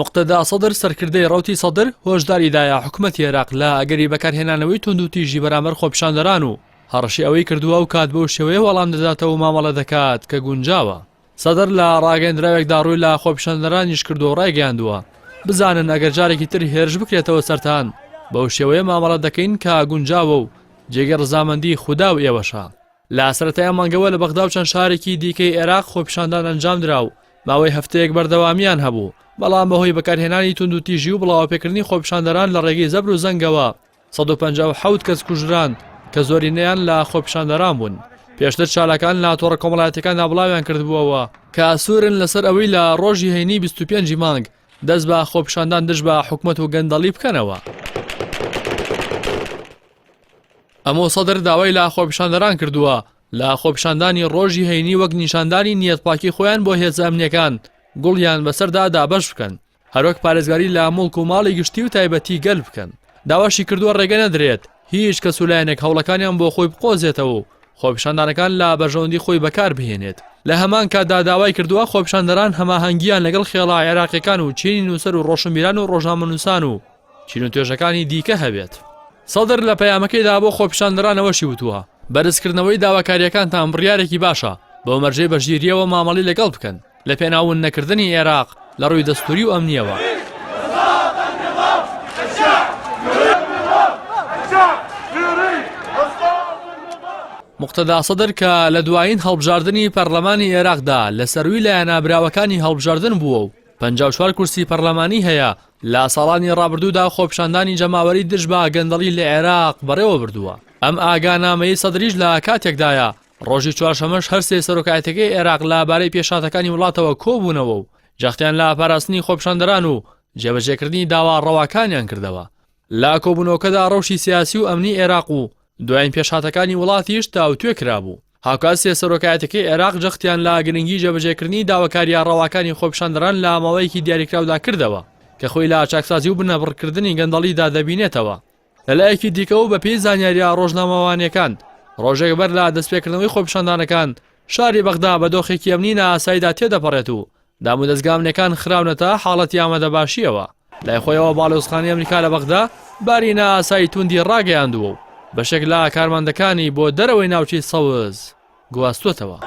مقتدا سەدر سەرکردەی ڕەوتی سەدر هۆشداری دایە حکوومەتی عێراق لە ئەگەری بەکارهێنانەوەی تونند و تیژی بەرامبەر خۆپیشاندەران و هەڕەشی ئەوەی کردووە و کات بەو شێوەیە وەڵام دەداتەوە و مامەڵە دەکات کە گونجاوە. سەدر لە ڕاگەیەندراوێکدا ڕووی لە خۆپیشاندەرانیش کردو و ڕایگەیاندووە بزانن ئەگەر جارێکی تر هێرش بکرێتەوە سەرتان بەو شێوەیە مامەڵە دەکەین کە گونجاوە و جێگەی ڕزامەندی خودا و ئێوەشە. لە سەرەتای مانگەوە لە بەغدا و چەند شارێکی دیکەی عێراق خۆپیشاندان ئەنجام درا و ماوەی هەفتەیەک بەردەوامیان هەبوو، بەڵام بەهۆی بەکارهێنانی تونند و تیژی و بڵاوپێکردنی خۆپیشاندەران لە ڕێگەی زەبر و زەنگەوە 157 کەس کوژران کە زۆرینەیان لە خۆپیشاندەران بوون. پێشتر چالاکان لە تۆڕە کۆمەڵایەتیەکاندا بڵاویان کردبووەوە کە ئاسوورن لەسەر ئەوەی لە ڕۆژی هەینی 25 مانگ دەست بە خۆپیشاندان دژ بە حکومەت و گەندەڵی بکەنەوە. ئەمە سەدر داوای لە خۆپیشاندەران کردووە لە خۆپیشاندانی ڕۆژی هەینی وەک نیشاندانی نیەتپاکی خۆیان بۆ هێزە ئەمنیەکان گوڵیان بەسەردا دابەش بکەن، هەروەک پارێزگاری لە مڵک و ماڵی گشتی و تایبەتی گەل بکەن. داواشی کردووە ڕێگە نەدرێت هیچ کەس و لایەنێک هەوڵەکانیان بۆ خۆی بقۆزێتەوە و خۆپیشاندانەکان لە بەژەوەندی خۆی بەکار بهێنێت. لە هەمان کاتدا داوای کردووە خۆپیشاندەران هەماهەنگیان لەگەڵ خێڵا عێراقیەکان و چینی نووسەر و ڕۆشنبیران و ڕۆژنامەنووسان و چین و توێژەکانی دیکە هەبێت. سەدر لە پەیامەکەیدا بۆ خۆپیشاندەرانەوەشی وتووە بەرزکردنەوەی داواکاریەکانتان بڕیارێکی باشە بۆ مەرجەی بەشگیریەوە مامەڵی لەگەڵ بکەن لە پێناون نەکردنی عێراق لە ڕووی دەستوری و ئەمنیەوە. مقتدا سەدر کە لە دوایین هەڵبژاردننی پەرلەمانی عێراقدا لە سەروی لایەنابراوەکانی هەڵبژاردن بووە و 54 کورسی پەرلەمانی هەیە لە ساڵانی ڕابردوودا خۆپیشاندانی جەماوەری دژ بە گەندەڵی لە عێراق بەڕێوە بردووە. ئەم ئاگانامەی سەدریش لە کاتێکدایە ڕۆژی چوارشەمەش هەرسێ سەرۆکایەتەکەی عێراق لەبارەی پێشاتەکانی وڵاتەوە کۆبوونەوە و جەختیان لە پاراستنی خۆپیشاندەران و جێبەجێکردنی داوا ڕەواکانیان کردەوە. لە کۆبوونەوەکەدا ڕەوشی سیاسی و ئەمنی عێراق و دوایین پێشاتەکانی وڵاتیش تاوتوێ کرابوو. هاوکات سەرۆکایەتەکەی عێراق جەختیان لە گرنگی جێبەجێکردنی داواکاریە ڕەواکانی خۆپیشاندەران لە ماوەیەکی دیاریکراودا کردەوە کە خۆی لە چاکسازی و بنەبڕکردنی گەندەڵیدا دەبینێتەوە. لەلایەکی دیکە و بەپێی زانیاریە ڕۆژنامەوانیەکان ڕۆژێک بەر لە دەستپێکردنەوەی خۆپیشاندانەکان شاری بەغدا بە دۆخێکی ئەمنی نائاساییدا تێدەپەڕێت و دام و دەستگامنەکان خراونەتە حاڵەتی ئامادەباشیەوە. لای خۆیەوە باڵۆزخانەی ئەمریکا لە بەغدا باری نائاسایی توندی ڕاگەیاندووە و بەشێک لە کارمەندەکانی بۆ دەرەوەی ناوچەی سەوز گواستووەتەوە.